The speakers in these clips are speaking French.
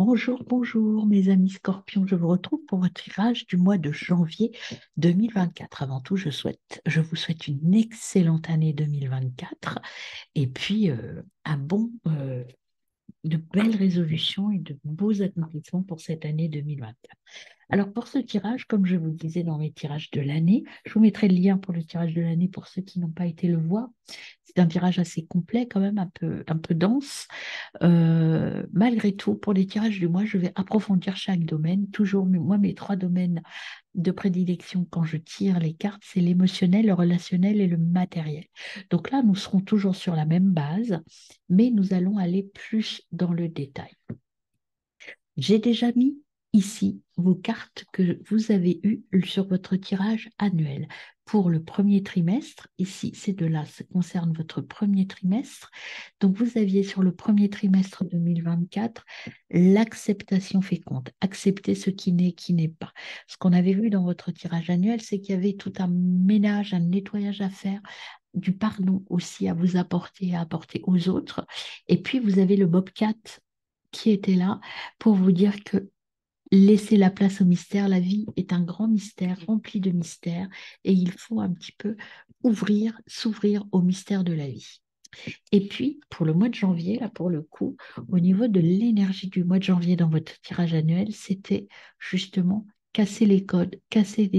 Bonjour, bonjour mes amis scorpions, je vous retrouve pour votre tirage du mois de janvier 2024. Avant tout, je vous souhaite une excellente année 2024 et puis de belles résolutions et de beaux accomplissements pour cette année 2024. Alors pour ce tirage, comme je vous le disais dans mes tirages de l'année, je vous mettrai le lien pour le tirage de l'année pour ceux qui n'ont pas été le voir. C'est un tirage assez complet, quand même un peu dense. Malgré tout, pour les tirages du mois, je vais approfondir chaque domaine. Toujours, moi, mes trois domaines de prédilection quand je tire les cartes, c'est l'émotionnel, le relationnel et le matériel. Donc là, nous serons toujours sur la même base, mais nous allons aller plus dans le détail. J'ai déjà mis ici vos cartes que vous avez eues sur votre tirage annuel. Pour le premier trimestre, ici, ces deux-là, ça concerne votre premier trimestre. Donc, vous aviez sur le premier trimestre 2024 l'acceptation féconde, accepter ce qui n'est pas. Ce qu'on avait vu dans votre tirage annuel, c'est qu'il y avait tout un ménage, un nettoyage à faire, du pardon aussi à vous apporter, à apporter aux autres. Et puis, vous avez le Bobcat qui était là pour vous dire que laissez la place au mystère. La vie est un grand mystère rempli de mystères et il faut un petit peu s'ouvrir au mystère de la vie. Et puis, pour le mois de janvier, là, pour le coup, au niveau de l'énergie du mois de janvier dans votre tirage annuel, c'était justement casser les codes, casser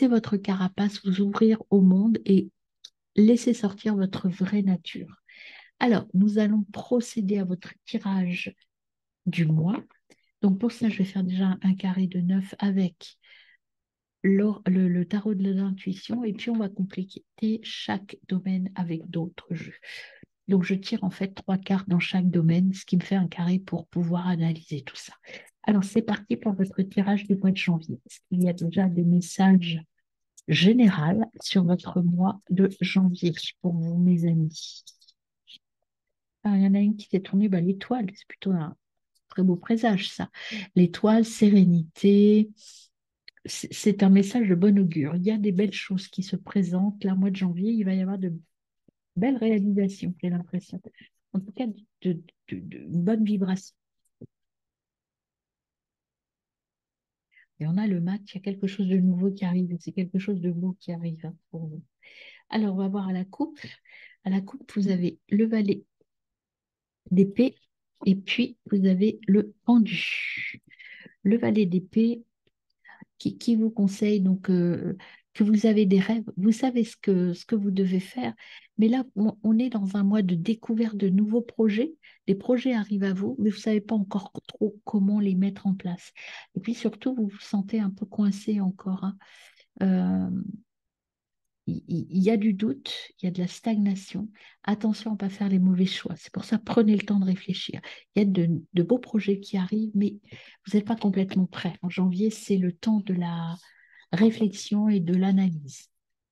votre carapace, vous ouvrir au monde et laisser sortir votre vraie nature. Alors, nous allons procéder à votre tirage du mois. Donc pour ça, je vais faire déjà un carré de 9 avec le tarot de l'intuition et puis on va compléter chaque domaine avec d'autres jeux. Donc je tire en fait trois cartes dans chaque domaine, ce qui me fait un carré pour pouvoir analyser tout ça. Alors c'est parti pour votre tirage du mois de janvier. Il y a déjà des messages généraux sur votre mois de janvier pour vous, mes amis. Ah, il y en a une qui s'est tournée, bah, l'étoile, c'est plutôt un très beau présage ça. L'étoile, sérénité, c'est un message de bon augure. Il y a des belles choses qui se présentent. Là, au mois de janvier, il va y avoir de belles réalisations, j'ai l'impression. En tout cas, une bonne vibration. Et on a le mat, il y a quelque chose de nouveau qui arrive. C'est quelque chose de beau qui arrive hein, pour vous. Alors, on va voir à la coupe. À la coupe, vous avez le valet d'épée et puis vous avez le pendu. Le valet d'épée, qui vous conseille donc que vous avez des rêves, vous savez ce que vous devez faire, mais là, on est dans un mois de découverte de nouveaux projets. Les projets arrivent à vous, mais vous ne savez pas encore trop comment les mettre en place. Et puis surtout, vous vous sentez un peu coincé encore. Hein. Euh, il y a du doute, il y a de la stagnation. Attention à ne pas faire les mauvais choix. C'est pour ça, prenez le temps de réfléchir. Il y a de beaux projets qui arrivent, mais vous n'êtes pas complètement prêt. En janvier, c'est le temps de la réflexion et de l'analyse.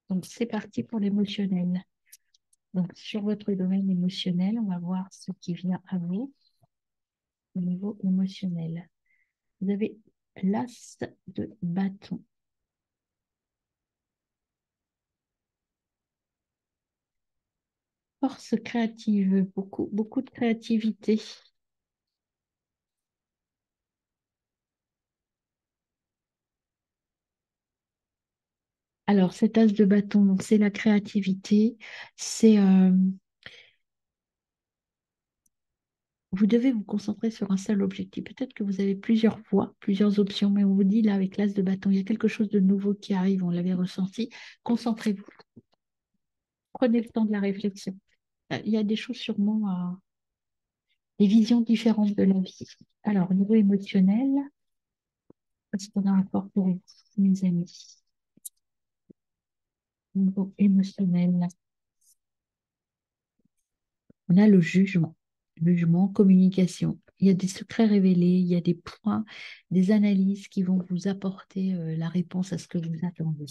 Donc, c'est parti pour l'émotionnel. Donc, sur votre domaine émotionnel, on va voir ce qui vient à vous au niveau émotionnel. Vous avez l'as de bâton. Force créative, beaucoup de créativité. Alors, cet as de bâton, donc c'est la créativité. C'est, vous devez vous concentrer sur un seul objectif. Peut-être que vous avez plusieurs voies, plusieurs options, mais on vous dit là, avec l'as de bâton, il y a quelque chose de nouveau qui arrive, on l'avait ressenti. Concentrez-vous, prenez le temps de la réflexion. Il y a des choses sûrement, des visions différentes de la vie. Alors, au niveau émotionnel, qu'est-ce qu'on a encore pour vous, mes amis? Au niveau émotionnel, on a le jugement. Jugement, communication. Il y a des secrets révélés, il y a des points, des analyses qui vont vous apporter la réponse à ce que vous attendez.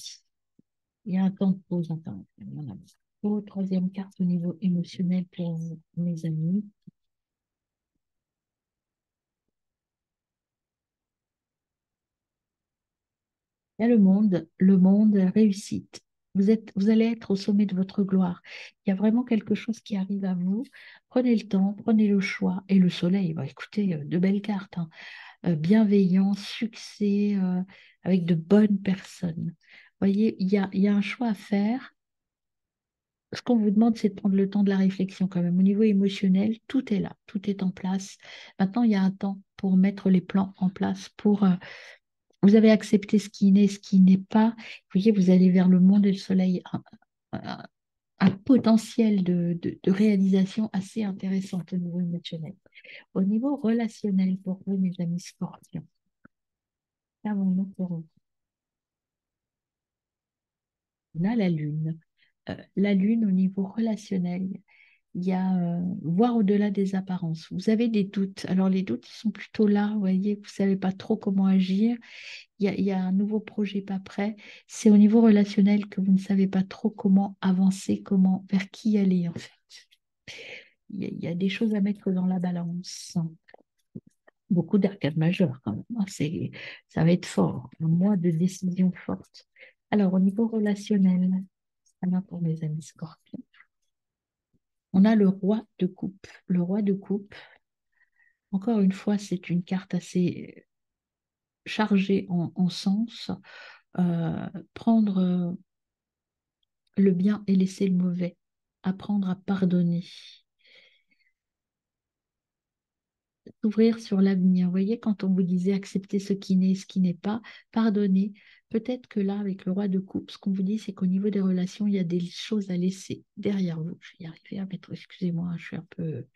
Il y a un temps de pause. Attends, il y en a. Oh, troisième carte au niveau émotionnel pour vous, mes amis. Il y a le monde réussite. vous allez être au sommet de votre gloire. Il y a vraiment quelque chose qui arrive à vous. Prenez le temps, prenez le choix. Et le soleil, bah, écoutez, de belles cartes, hein. Bienveillance, succès, avec de bonnes personnes. Vous voyez, il y a un choix à faire. Ce qu'on vous demande, c'est de prendre le temps de la réflexion quand même. Au niveau émotionnel, tout est là, tout est en place. Maintenant, il y a un temps pour mettre les plans en place, pour vous avez accepté ce qui n'est, ce qui n'est pas. Vous voyez, vous allez vers le monde et le soleil, un- un potentiel de réalisation assez intéressant au niveau émotionnel. Au niveau relationnel, pour vous, mes amis scorpions, qu'avons-nous pour vous? On a la lune. La lune, au niveau relationnel, il y a voir au-delà des apparences. Vous avez des doutes. Alors, les doutes, ils sont plutôt là, vous voyez, vous ne savez pas trop comment agir. Il y a un nouveau projet pas prêt. C'est au niveau relationnel que vous ne savez pas trop comment avancer, comment, vers qui aller, en fait. Il y a des choses à mettre dans la balance. Beaucoup d'arcades majeures, quand même, hein. Ça va être fort. Un mois de décision forte. Alors, au niveau relationnel, ça va pour mes amis scorpions. On a le roi de coupe. Le roi de coupe, encore une fois, c'est une carte assez chargée en sens. Prendre le bien et laisser le mauvais. Apprendre à pardonner. S'ouvrir sur l'avenir. Vous voyez, quand on vous disait accepter ce qui n'est, ce qui n'est pas, pardonner. Peut-être que là, avec le roi de coupe, ce qu'on vous dit, c'est qu'au niveau des relations, il y a des choses à laisser derrière vous. Je vais y arriver à mettre, excusez-moi, je suis un peu.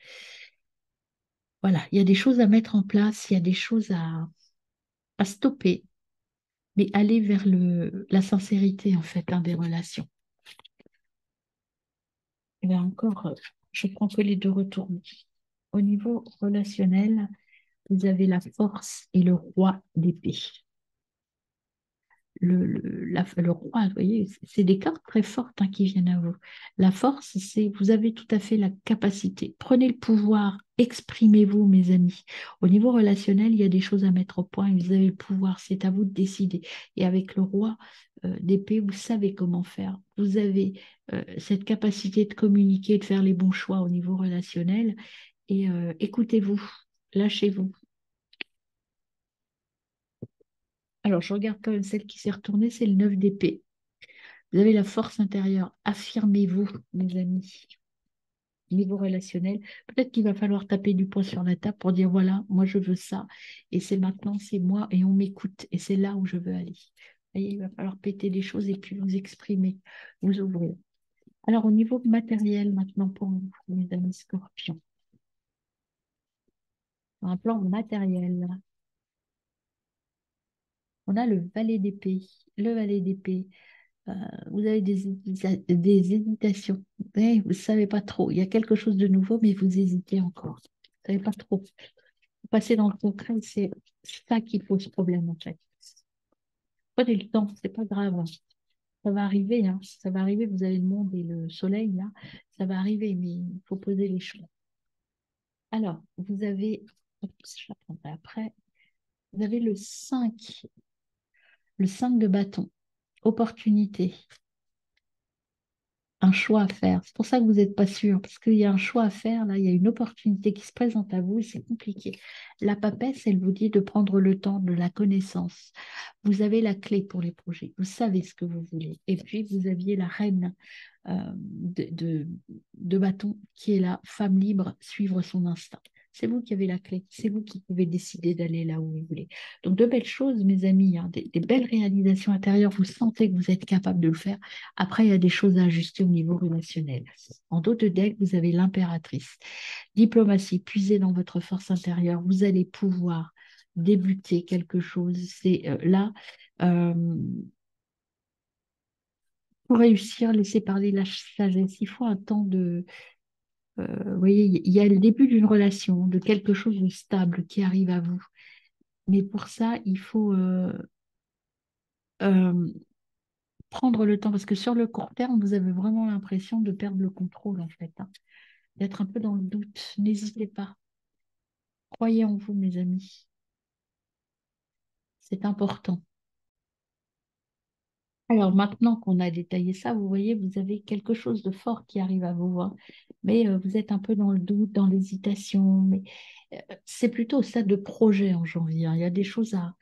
Voilà, il y a des choses à mettre en place, il y a des choses à stopper, mais aller vers la sincérité, en fait, hein, des relations. Et bien encore, je prends que les deux retours. Au niveau relationnel, vous avez la force et le roi d'épée. Le roi, vous voyez, c'est des cartes très fortes, hein, qui viennent à vous. La force, c'est vous avez tout à fait la capacité. Prenez le pouvoir, exprimez-vous, mes amis. Au niveau relationnel, il y a des choses à mettre au point et vous avez le pouvoir, c'est à vous de décider. Et avec le roi d'épée, vous savez comment faire. Vous avez cette capacité de communiquer, de faire les bons choix au niveau relationnel. Et écoutez-vous, lâchez-vous. Alors, je regarde quand même celle qui s'est retournée, c'est le 9 d'épée. Vous avez la force intérieure. Affirmez-vous, mes amis. Niveau relationnel, peut-être qu'il va falloir taper du poing sur la table pour dire voilà, moi je veux ça. Et c'est maintenant, c'est moi, et on m'écoute. Et c'est là où je veux aller. Vous voyez, il va falloir péter des choses et puis vous exprimer, vous ouvrir. Alors, au niveau matériel, maintenant, pour vous, mes amis scorpions, sur un plan matériel, on a le valet d'épée. Le valet d'épée. Euh, vous avez des hésitations. Vous ne savez pas trop. Il y a quelque chose de nouveau, mais vous hésitez encore. Vous ne savez pas trop. Vous passez dans le concret, c'est ça qui pose problème en fait. Prenez le temps, c'est pas grave, hein. Ça va arriver, hein. Ça va arriver. Vous avez le monde et le soleil là. Ça va arriver, mais il faut poser les choses. Alors, vous avez, oups, je l'apprendrai après. Vous avez le 5 de bâton, opportunité. Un choix à faire. C'est pour ça que vous n'êtes pas sûr, parce qu'il y a un choix à faire, là, il y a une opportunité qui se présente à vous et c'est compliqué. La papesse, elle vous dit de prendre le temps de la connaissance. Vous avez la clé pour les projets, vous savez ce que vous voulez. Et puis, vous aviez la reine de bâton qui est là, femme libre, suivre son instinct. C'est vous qui avez la clé, c'est vous qui pouvez décider d'aller là où vous voulez. Donc, de belles choses, mes amis, hein, des belles réalisations intérieures, vous sentez que vous êtes capable de le faire. Après, il y a des choses à ajuster au niveau relationnel. En dos de deck, vous avez l'impératrice. Diplomatie, puisez dans votre force intérieure, vous allez pouvoir débuter quelque chose. C'est là, euh, pour réussir, laisser parler la sagesse. Il faut un temps de... vous voyez, il y a le début d'une relation, de quelque chose de stable qui arrive à vous. Mais pour ça, il faut euh, prendre le temps, parce que sur le court terme, vous avez vraiment l'impression de perdre le contrôle, en fait, hein, d'être un peu dans le doute. N'hésitez pas. Croyez en vous, mes amis. C'est important. Alors maintenant qu'on a détaillé ça, vous voyez, vous avez quelque chose de fort qui arrive à vous, hein. Mais vous êtes un peu dans le doute, dans l'hésitation. Mais c'est plutôt au stade de projet en janvier, hein. Il y a des choses à,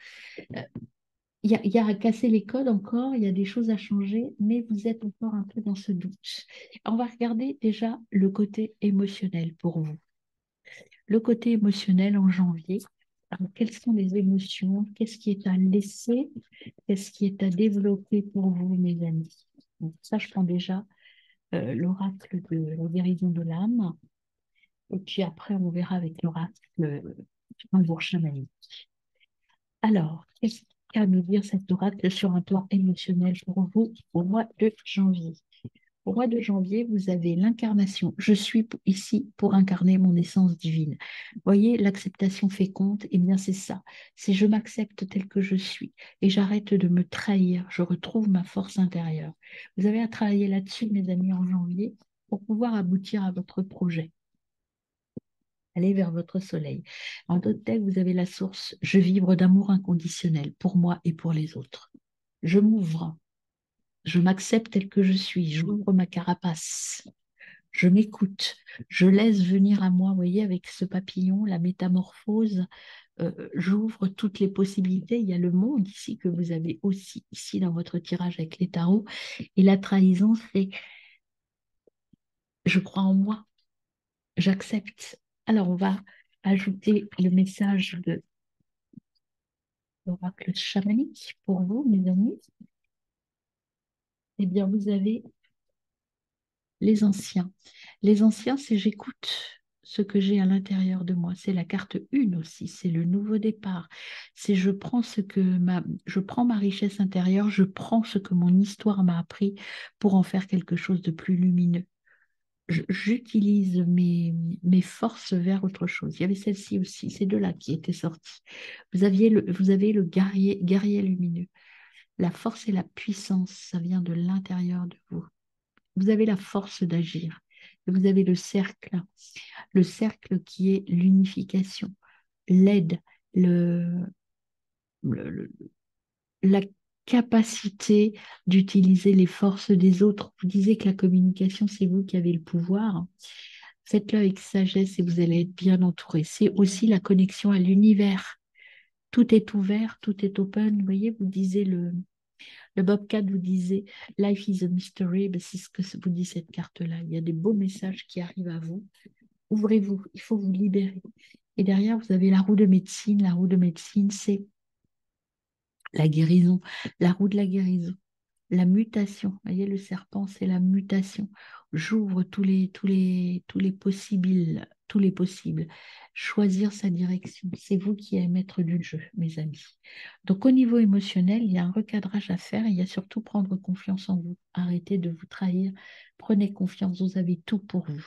euh, il y a à casser les codes encore, il y a des choses à changer, mais vous êtes encore un peu dans ce doute. On va regarder déjà le côté émotionnel pour vous. Le côté émotionnel en janvier. Alors, quelles sont les émotions? Qu'est-ce qui est à laisser? Qu'est-ce qui est à développer pour vous, mes amis? Donc, ça, je prends déjà l'oracle de la guérison de l'âme. Et puis après, on verra avec l'oracle du tambour chamanique. Alors, qu'est-ce qu'a à nous dire cet oracle sur un plan émotionnel pour vous au mois de janvier? Au mois de janvier, vous avez l'incarnation. Je suis ici pour incarner mon essence divine. Voyez, l'acceptation féconde, eh bien c'est ça. C'est je m'accepte tel que je suis et j'arrête de me trahir. Je retrouve ma force intérieure. Vous avez à travailler là-dessus, mes amis, en janvier, pour pouvoir aboutir à votre projet. Allez vers votre soleil. En d'autres termes, vous avez la source. Je vibre d'amour inconditionnel pour moi et pour les autres. Je m'ouvre. Je m'accepte tel que je suis. J'ouvre ma carapace. Je m'écoute, je laisse venir à moi, vous voyez, avec ce papillon, la métamorphose, j'ouvre toutes les possibilités. Il y a le monde ici que vous avez aussi, ici dans votre tirage avec les tarots. Et la trahison, c'est je crois en moi, j'accepte. Alors, on va ajouter le message de l'oracle chamanique pour vous, mes amis. Eh bien, vous avez les anciens. Les anciens, c'est j'écoute ce que j'ai à l'intérieur de moi. C'est la carte 1 aussi, c'est le nouveau départ. C'est je prends ma richesse intérieure, je prends ce que mon histoire m'a appris pour en faire quelque chose de plus lumineux. J'utilise mes forces vers autre chose. Il y avait celle-ci aussi, ces deux-là qui étaient sorties. Vous avez le guerrier lumineux. La force et la puissance, ça vient de l'intérieur de vous. Vous avez la force d'agir. Et vous avez le cercle qui est l'unification, l'aide, le, le- la capacité d'utiliser les forces des autres. Vous disiez que la communication, c'est vous qui avez le pouvoir. Faites-le avec sagesse et vous allez être bien entouré. C'est aussi la connexion à l'univers. Tout est ouvert, tout est open. Vous voyez, le Bobcat vous disait Life is a mystery, ben, c'est ce que vous dit cette carte-là. Il y a des beaux messages qui arrivent à vous. Ouvrez-vous, il faut vous libérer. Et derrière, vous avez la roue de médecine. La roue de médecine, c'est la guérison, la roue de la guérison, la mutation. Vous voyez, le serpent, c'est la mutation. J'ouvre tous les possibles. Choisir sa direction. C'est vous qui êtes maître du jeu, mes amis. Donc, au niveau émotionnel, il y a un recadrage à faire. Il y a surtout prendre confiance en vous. Arrêtez de vous trahir. Prenez confiance. Vous avez tout pour vous.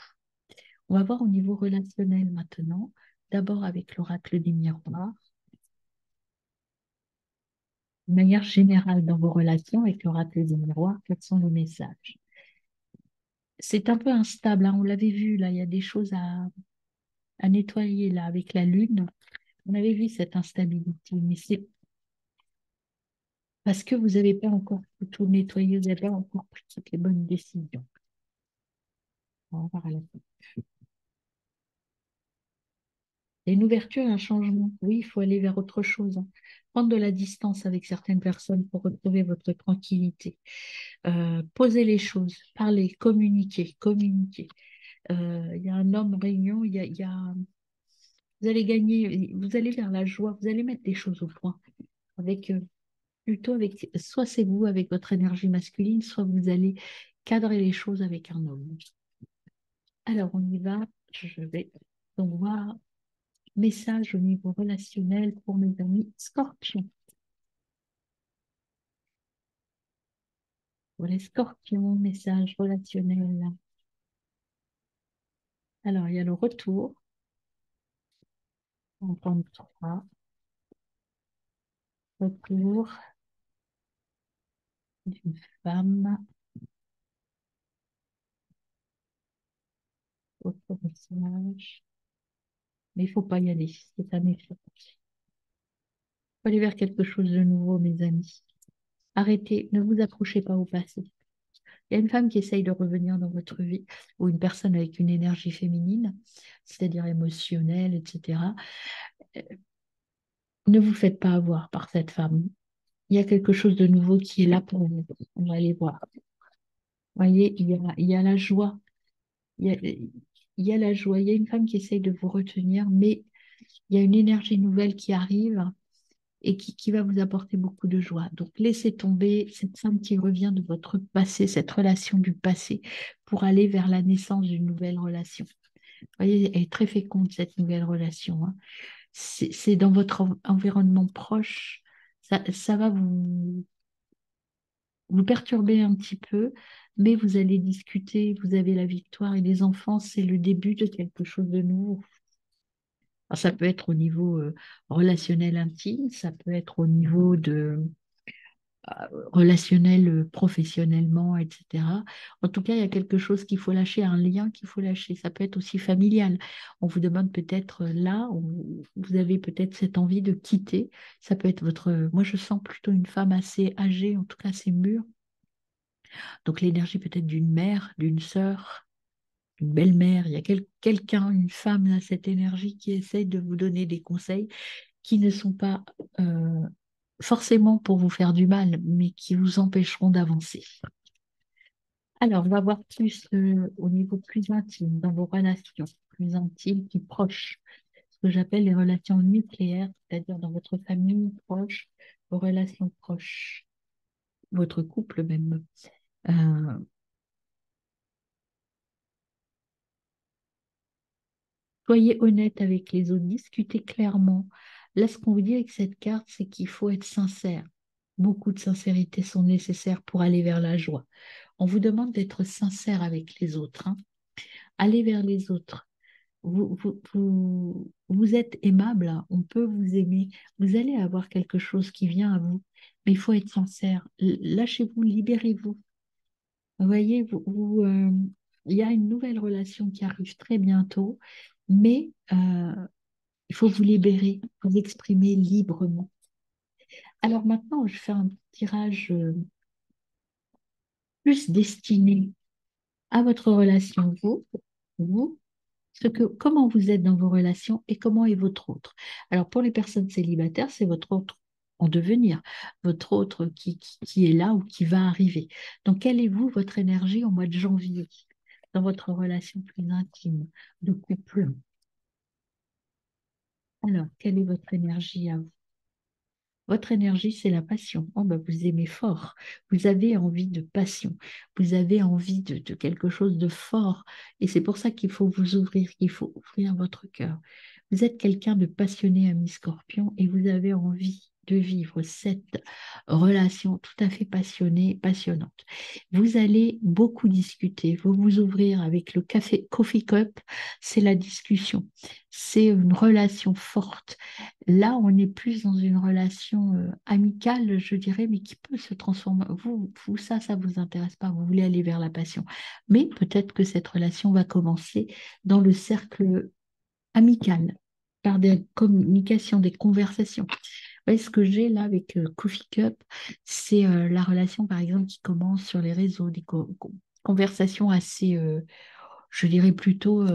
On va voir au niveau relationnel maintenant. D'abord avec l'oracle des miroirs. De manière générale, dans vos relations avec l'oracle des miroirs, quels sont les messages? C'est un peu instable, hein, on l'avait vu, là, il y a des choses à nettoyer, là, avec la lune. On avait vu cette instabilité, mais c'est parce que vous n'avez pas encore tout nettoyé, vous n'avez pas encore pris toutes les bonnes décisions. On va voir à la fin. Il y a une ouverture et un changement. Oui, il faut aller vers autre chose, hein. Prendre de la distance avec certaines personnes pour retrouver votre tranquillité. Poser les choses, parler, communiquer, communiquer. Il y a un homme réunion, vous allez gagner, vous allez vers la joie, vous allez mettre des choses au point. Avec, plutôt avec, soit c'est vous avec votre énergie masculine, soit vous allez cadrer les choses avec un homme. Alors, on y va. Je vais donc voir message au niveau relationnel pour mes amis scorpions. Pour les scorpions, message relationnel. Alors, il y a le retour. On prend 3. Retour d'une femme. Autre message. Mais il ne faut pas y aller. C'est un effet. Il faut aller vers quelque chose de nouveau, mes amis. Arrêtez, ne vous accrochez pas au passé. Il y a une femme qui essaye de revenir dans votre vie, ou une personne avec une énergie féminine, c'est-à-dire émotionnelle, etc. Euh, Ne vous faites pas avoir par cette femme. Il y a quelque chose de nouveau qui est là pour vous. On va aller voir. Vous voyez, il y a la joie. Il y a la joie. Il y a une femme qui essaye de vous retenir, mais il y a une énergie nouvelle qui arrive et qui va vous apporter beaucoup de joie. Donc, laissez tomber cette femme qui revient de votre passé, cette relation du passé, pour aller vers la naissance d'une nouvelle relation. Vous voyez, elle est très féconde, cette nouvelle relation, hein. C'est dans votre environnement proche. Ça va vous perturber un petit peu, mais vous allez discuter, vous avez la victoire et les enfants, c'est le début de quelque chose de nouveau. Alors, ça peut être au niveau relationnel intime, ça peut être au niveau de relationnel professionnellement, etc. En tout cas, il y a quelque chose qu'il faut lâcher, un lien qu'il faut lâcher. Ça peut être aussi familial. On vous demande peut-être là, vous avez peut-être cette envie de quitter. Ça peut être votre... Moi, je sens plutôt une femme assez âgée, en tout cas assez mûre. Donc l'énergie peut-être d'une mère, d'une sœur, une belle-mère. Il y a quelqu'un, une femme, là, cette énergie qui essaie de vous donner des conseils qui ne sont pas forcément pour vous faire du mal, mais qui vous empêcheront d'avancer. Alors, on va voir plus au niveau plus intime, dans vos relations plus intimes, plus proches, ce que j'appelle les relations nucléaires, c'est-à-dire dans votre famille proche, vos relations proches, votre couple même. Euh, Soyez honnête avec les autres, discutez clairement. Là, ce qu'on vous dit avec cette carte, c'est qu'il faut être sincère. Beaucoup de sincérité sont nécessaires pour aller vers la joie. On vous demande d'être sincère avec les autres, hein. Allez vers les autres. Vous êtes aimable, hein. On peut vous aimer. Vous allez avoir quelque chose qui vient à vous, mais il faut être sincère. Lâchez-vous, libérez-vous. Vous voyez, il y a une nouvelle relation qui arrive très bientôt, mais il faut vous libérer, vous exprimer librement. Alors maintenant, je fais un tirage plus destiné à votre relation, vous, comment vous êtes dans vos relations et comment est votre autre. Alors pour les personnes célibataires, c'est votre autre en devenir, votre autre qui est là ou qui va arriver. Donc quelle est vous, votre énergie au mois de janvier, dans votre relation plus intime, de couple? Alors, quelle est votre énergie à vous? Votre énergie, c'est la passion. Oh, ben, vous aimez fort. Vous avez envie de passion. Vous avez envie de quelque chose de fort. Et c'est pour ça qu'il faut vous ouvrir, qu'il faut ouvrir votre cœur. Vous êtes quelqu'un de passionné, ami Scorpion, et vous avez envie de vivre cette relation tout à fait passionnée, passionnante. Vous allez beaucoup discuter, vous vous ouvrir avec le café Coffee Cup, c'est la discussion. C'est une relation forte. Là, on est plus dans une relation amicale, je dirais, mais qui peut se transformer. Ça vous intéresse pas. Vous voulez aller vers la passion. Mais peut-être que cette relation va commencer dans le cercle amical, par des communications, des conversations. Vous voyez, ce que j'ai là avec Coffee Cup, c'est la relation, par exemple, qui commence sur les réseaux, des conversations assez, je dirais plutôt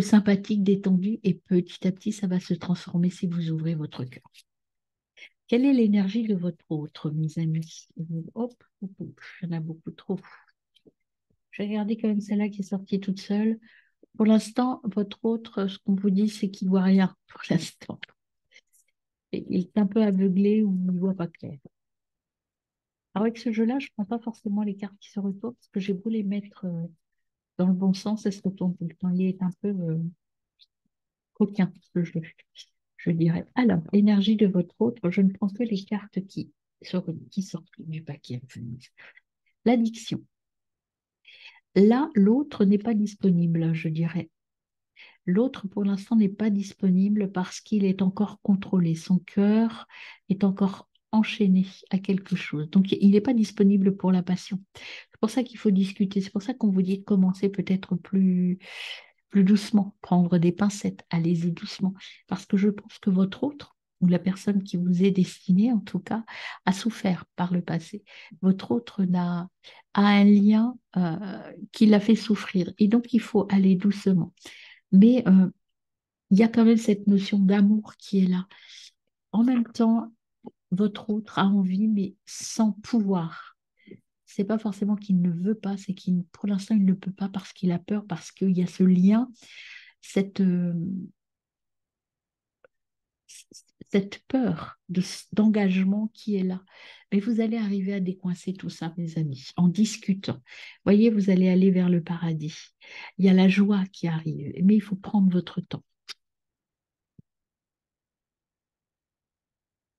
sympathique, détendu, et petit à petit, ça va se transformer si vous ouvrez votre cœur. Quelle est l'énergie de votre autre, mes amis? Hop, hop, hop, il y en a beaucoup trop. Je vais regarder quand même celle-là qui est sortie toute seule. Pour l'instant, votre autre, ce qu'on vous dit, c'est qu'il ne voit rien pour l'instant. Il est un peu aveuglé ou il ne voit pas clair. Alors avec ce jeu-là, je ne prends pas forcément les cartes qui se retournent parce que j'ai beau les mettre dans le bon sens, elles se retournent tout le temps. Il est un peu coquin, ce jeu, je dirais. Alors, l'énergie de votre autre, je ne prends que les cartes qui sortent du paquet. L'addiction. Là, l'autre n'est pas disponible, je dirais. L'autre, pour l'instant, n'est pas disponible parce qu'il est encore contrôlé. Son cœur est encore enchaîné à quelque chose. Donc, il n'est pas disponible pour la passion. C'est pour ça qu'il faut discuter. C'est pour ça qu'on vous dit de commencer peut-être plus doucement, prendre des pincettes, allez-y doucement. Parce que je pense que votre autre ou la personne qui vous est destinée, en tout cas, a souffert par le passé. Votre autre a un lien qui l'a fait souffrir. Et donc, il faut aller doucement. Mais il y a quand même cette notion d'amour qui est là. En même temps, votre autre a envie, mais sans pouvoir. C'est pas forcément qu'il ne veut pas, c'est qu'il, pour l'instant, il ne peut pas parce qu'il a peur, parce qu'il y a ce lien, cette, cette peur d'engagement qui est là. Mais vous allez arriver à décoincer tout ça, mes amis, en discutant. Voyez, vous allez aller vers le paradis. Il y a la joie qui arrive, mais il faut prendre votre temps.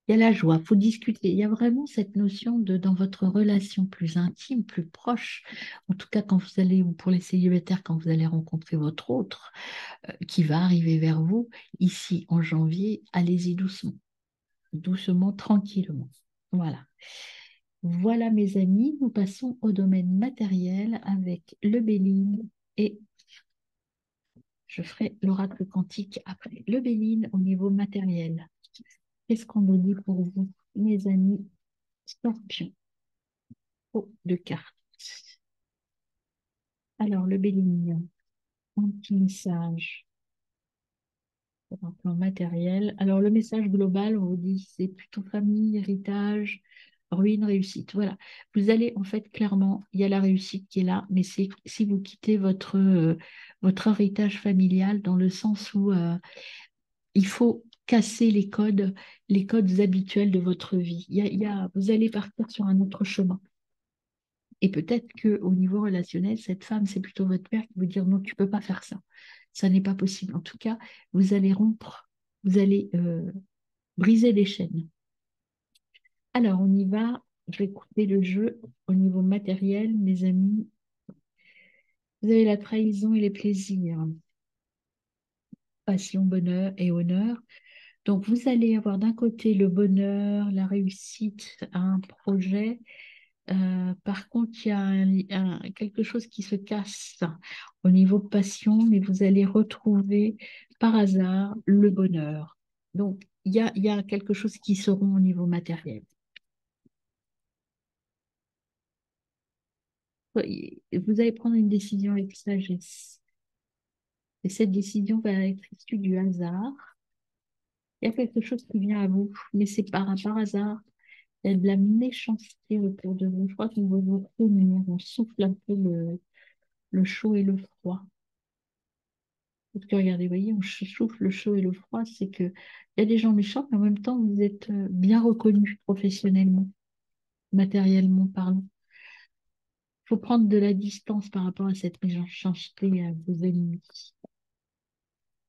Il y a la joie, il faut discuter. Il y a vraiment cette notion de, dans votre relation plus intime, plus proche, en tout cas quand vous allez, ou pour les célibataires, quand vous allez rencontrer votre autre, qui va arriver vers vous, ici en janvier, allez-y doucement, doucement, tranquillement. Voilà. Voilà, mes amis, nous passons au domaine matériel avec le Béline et je ferai l'oracle quantique après. Le Béline au niveau matériel. Qu'est-ce qu'on nous dit pour vous, mes amis scorpions? Oh, de cartes. Alors, le Béligne, un petit message pour un plan matériel. Alors, le message global, on vous dit, c'est plutôt famille, héritage, ruine, réussite. Voilà. Vous allez, en fait, clairement, il y a la réussite qui est là, mais c'est si vous quittez votre héritage familial dans le sens où il faut casser les codes habituels de votre vie. Vous allez partir sur un autre chemin. Et peut-être qu'au niveau relationnel, cette femme, c'est plutôt votre père qui vous dire non, tu ne peux pas faire ça. Ça n'est pas possible. En tout cas, vous allez rompre, vous allez briser les chaînes. Alors, on y va. Je vais couper le jeu au niveau matériel, mes amis. Vous avez la trahison et les plaisirs, passion, bonheur et honneur. Donc, vous allez avoir d'un côté le bonheur, la réussite à un projet. Par contre, il y a quelque chose qui se casse au niveau passion, mais vous allez retrouver par hasard le bonheur. Donc, il y a quelque chose qui se rompt au niveau matériel. Vous allez prendre une décision avec sagesse. Et cette décision va être issue du hasard. Il y a quelque chose qui vient à vous, mais c'est par hasard. Il y a de la méchanceté autour de vous. Je crois qu'on va vous retenir. On souffle un peu le chaud et le froid. Parce que regardez, vous voyez, on souffle le chaud et le froid, c'est que il y a des gens méchants, mais en même temps, vous êtes bien reconnus professionnellement, matériellement parlant. Il faut prendre de la distance par rapport à cette méchanceté à vos ennemis.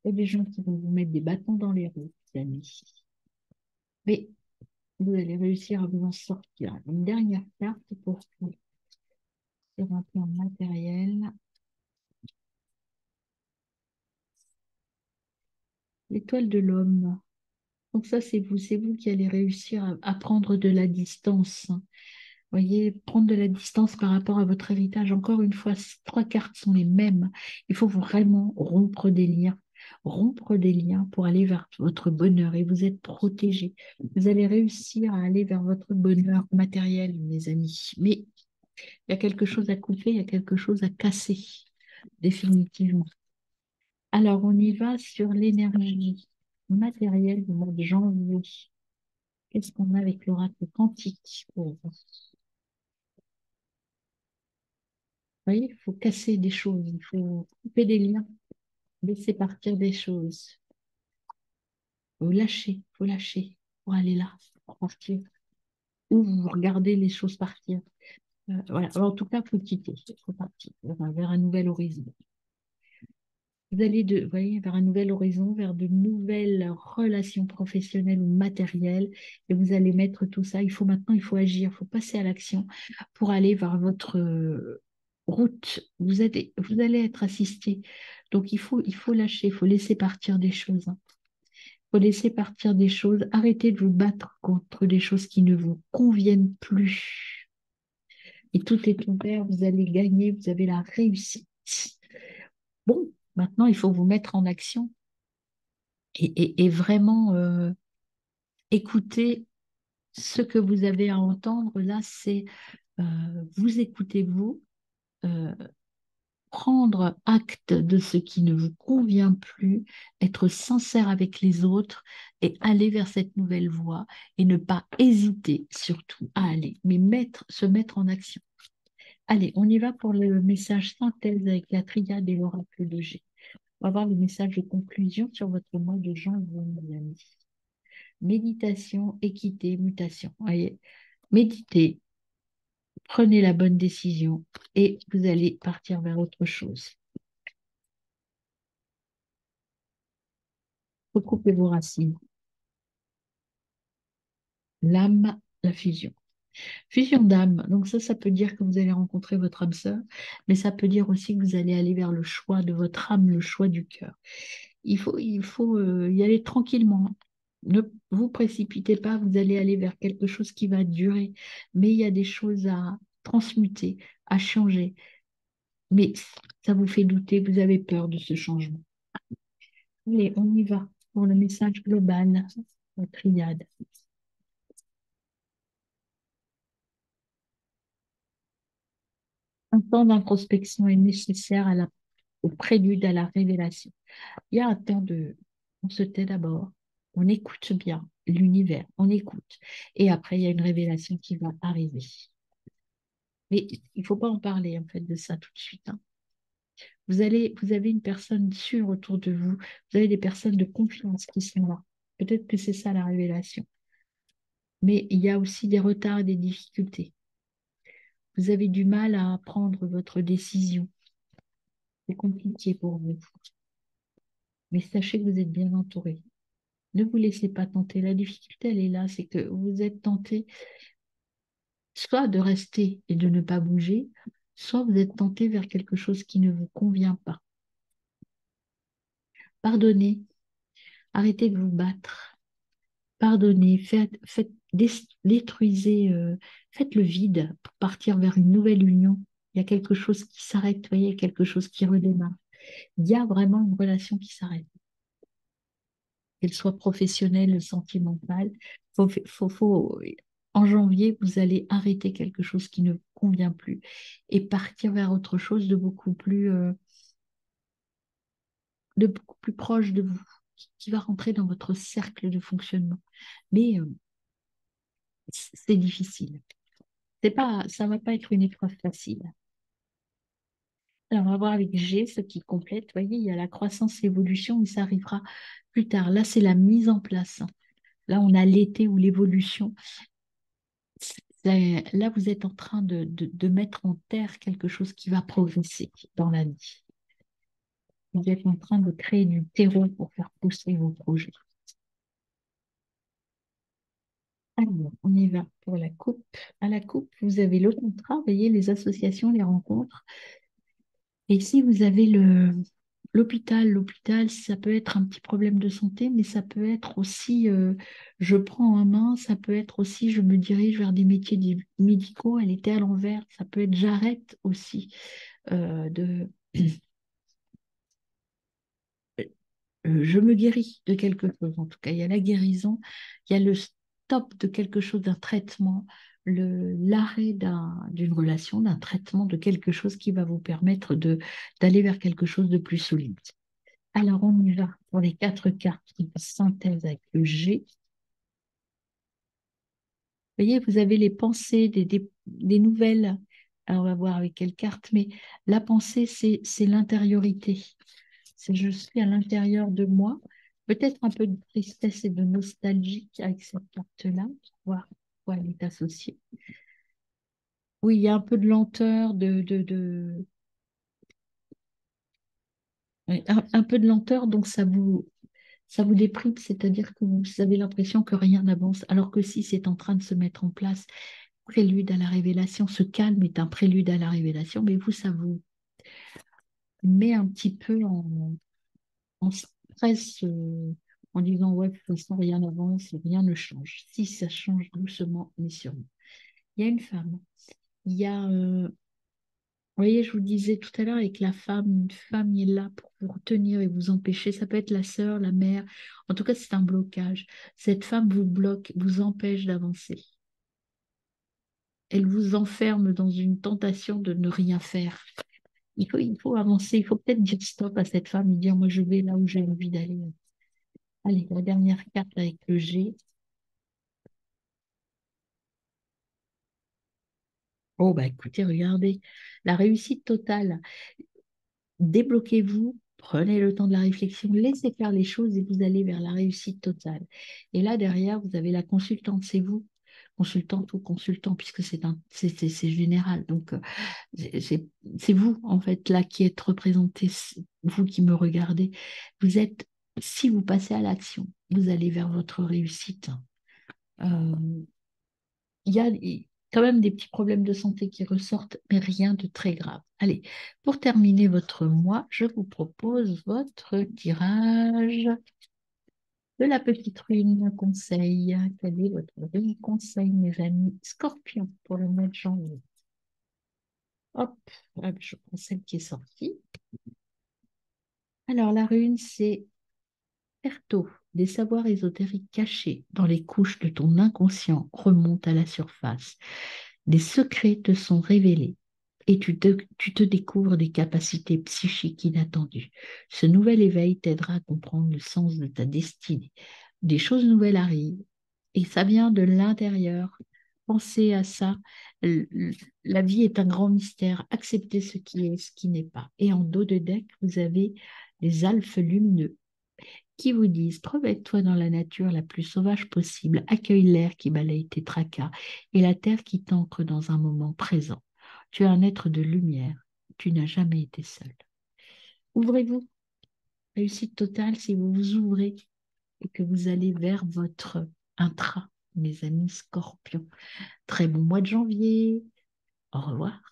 Il y a des gens qui vont vous mettre des bâtons dans les roues, les amis. Mais vous allez réussir à vous en sortir. Une dernière carte pour vous, sur un plan matériel. L'étoile de l'homme. Donc ça, c'est vous qui allez réussir à prendre de la distance. Voyez, prendre de la distance par rapport à votre héritage. Encore une fois, ces trois cartes sont les mêmes. Il faut vraiment rompre des liens pour aller vers votre bonheur et vous êtes protégé. Vous allez réussir à aller vers votre bonheur matériel, mes amis. Mais il y a quelque chose à couper, il y a quelque chose à casser, définitivement. Alors, on y va sur l'énergie matérielle du mois de janvier. Qu'est-ce qu'on a avec l'oracle quantique pour vous? Vous voyez, il faut casser des choses, il faut couper des liens, laisser partir des choses. Il faut lâcher pour aller là, pour partir. Ou vous regardez les choses partir. Voilà. Alors, en tout cas, il faut quitter, il faut partir vers un nouvel horizon. Vous allez vous voyez, vers un nouvel horizon, vers de nouvelles relations professionnelles ou matérielles, et vous allez mettre tout ça. Il faut agir, il faut passer à l'action pour aller vers votre route. Vous allez être assisté. Donc il faut lâcher, il faut laisser partir des choses, hein. Il faut laisser partir des choses. Arrêtez de vous battre contre des choses qui ne vous conviennent plus. Et tout est ouvert, vous allez gagner, vous avez la réussite. Bon, maintenant, il faut vous mettre en action et vraiment Écoutez ce que vous avez à entendre là, c'est vous écoutez vous, euh, prendre acte de ce qui ne vous convient plus, être sincère avec les autres et aller vers cette nouvelle voie et ne pas hésiter surtout à aller, mais se mettre en action. Allez, on y va pour le message synthèse avec la triade et l'oracle de G. On va voir le message de conclusion sur votre mois de janvier, mes amis. Méditation, équité, mutation. Voyez, méditez, prenez la bonne décision et vous allez partir vers autre chose. Recoupez vos racines. L'âme, la fusion. Fusion d'âme, donc ça peut dire que vous allez rencontrer votre âme sœur, mais ça peut dire aussi que vous allez aller vers le choix de votre âme, le choix du cœur. Il faut y aller tranquillement. Ne vous précipitez pas, vous allez aller vers quelque chose qui va durer, mais il y a des choses à transmuter, à changer. Mais ça vous fait douter, vous avez peur de ce changement. Allez, on y va pour le message global, la triade. Un temps d'introspection est nécessaire au prélude à la révélation. Il y a un temps de... On se tait d'abord, on écoute bien l'univers, on écoute. Et après, il y a une révélation qui va arriver. Mais il ne faut pas en parler, en fait, de ça tout de suite, hein. Vous avez une personne sûre autour de vous, vous avez des personnes de confiance qui sont là. Peut-être que c'est ça la révélation. Mais il y a aussi des retards et des difficultés. Vous avez du mal à prendre votre décision. C'est compliqué pour vous. Mais sachez que vous êtes bien entouré. Ne vous laissez pas tenter. La difficulté, elle est là, c'est que vous êtes tenté soit de rester et de ne pas bouger, soit vous êtes tenté vers quelque chose qui ne vous convient pas. Pardonnez, arrêtez de vous battre. Pardonnez, détruisez, faites le vide pour partir vers une nouvelle union. Il y a quelque chose qui s'arrête, vous voyez, quelque chose qui redémarre. Il y a vraiment une relation qui s'arrête, qu'elle soit professionnelle, sentimentale. En janvier, vous allez arrêter quelque chose qui ne vous convient plus et partir vers autre chose de beaucoup plus proche de vous, qui va rentrer dans votre cercle de fonctionnement. Mais c'est difficile. Ça va pas être une épreuve facile. Alors, on va voir avec G ce qui complète. Vous voyez, il y a la croissance et l'évolution, mais ça arrivera plus tard. Là, c'est la mise en place. Là, on a l'été ou l'évolution. Là, vous êtes en train de mettre en terre quelque chose qui va progresser dans la vie. Vous êtes en train de créer du terreau pour faire pousser vos projets. Alors, on y va pour la coupe. À la coupe, vous avez le contrat, vous voyez, les associations, les rencontres. Et ici, vous avez l'hôpital. L'hôpital, ça peut être un petit problème de santé, mais ça peut être aussi, je prends en main, ça peut être aussi, je me dirige vers des métiers médicaux. Elle était à l'envers. Ça peut être, j'arrête aussi de je me guéris de quelque chose. En tout cas, il y a la guérison, il y a le stop de quelque chose, d'un traitement, l'arrêt d'une relation, d'un traitement, de quelque chose qui va vous permettre d'aller vers quelque chose de plus solide. Alors, on y va pour les quatre cartes de synthèse avec le G. Vous voyez, vous avez les pensées, des nouvelles. Alors, on va voir avec quelle carte, mais la pensée, c'est l'intériorité. C'est je suis à l'intérieur de moi. Peut-être un peu de tristesse et de nostalgie avec cette carte-là, pour voir pourquoi elle est associée. Oui, il y a un peu de lenteur, ouais, un peu de lenteur, donc ça vous déprime, c'est-à-dire que vous avez l'impression que rien n'avance, alors que si c'est en train de se mettre en place, prélude à la révélation, ce calme est un prélude à la révélation, mais vous, ça vous met un petit peu en stress, en disant, ouais, de toute façon, rien n'avance, rien ne change. Si ça change doucement, mais sûrement. Il y a une femme, il y a voyez, je vous disais tout à l'heure avec la femme, une femme est là pour vous retenir et vous empêcher. Ça peut être la sœur, la mère. En tout cas, c'est un blocage. Cette femme vous bloque, vous empêche d'avancer. Elle vous enferme dans une tentation de ne rien faire. Il faut avancer. Il faut peut-être dire stop à cette femme et dire, moi, je vais là où j'ai envie d'aller. Allez, la dernière carte avec le G. Oh, bah écoutez, regardez, la réussite totale. Débloquez-vous, prenez le temps de la réflexion, laissez faire les choses et vous allez vers la réussite totale. Et là, derrière, vous avez la consultante, c'est vous, consultante ou consultant, puisque c'est général. Donc, c'est vous, en fait, là, qui êtes représenté, c'est vous qui me regardez. Vous êtes, si vous passez à l'action, vous allez vers votre réussite. Euh, il y a quand même des petits problèmes de santé qui ressortent, mais rien de très grave. Allez, pour terminer votre mois, je vous propose votre tirage de la petite rune conseil. Quel est votre rune conseil, mes amis Scorpion, pour le mois de janvier? Hop, hop, je prends celle qui est sortie. Alors, la rune, c'est Perto. Des savoirs ésotériques cachés dans les couches de ton inconscient remontent à la surface. Des secrets te sont révélés et tu te découvres des capacités psychiques inattendues. Ce nouvel éveil t'aidera à comprendre le sens de ta destinée. Des choses nouvelles arrivent et ça vient de l'intérieur. Pensez à ça. L- l- La vie est un grand mystère. Acceptez ce qui est, ce qui n'est pas. Et en dos de deck, vous avez les alphes lumineux qui vous disent promets-toi dans la nature la plus sauvage possible, accueille l'air qui balaye tes tracas et la terre qui t'ancre dans un moment présent. Tu es un être de lumière, tu n'as jamais été seul. Ouvrez-vous, réussite totale si vous vous ouvrez et que vous allez vers votre intra, mes amis scorpions. Très bon mois de janvier, au revoir.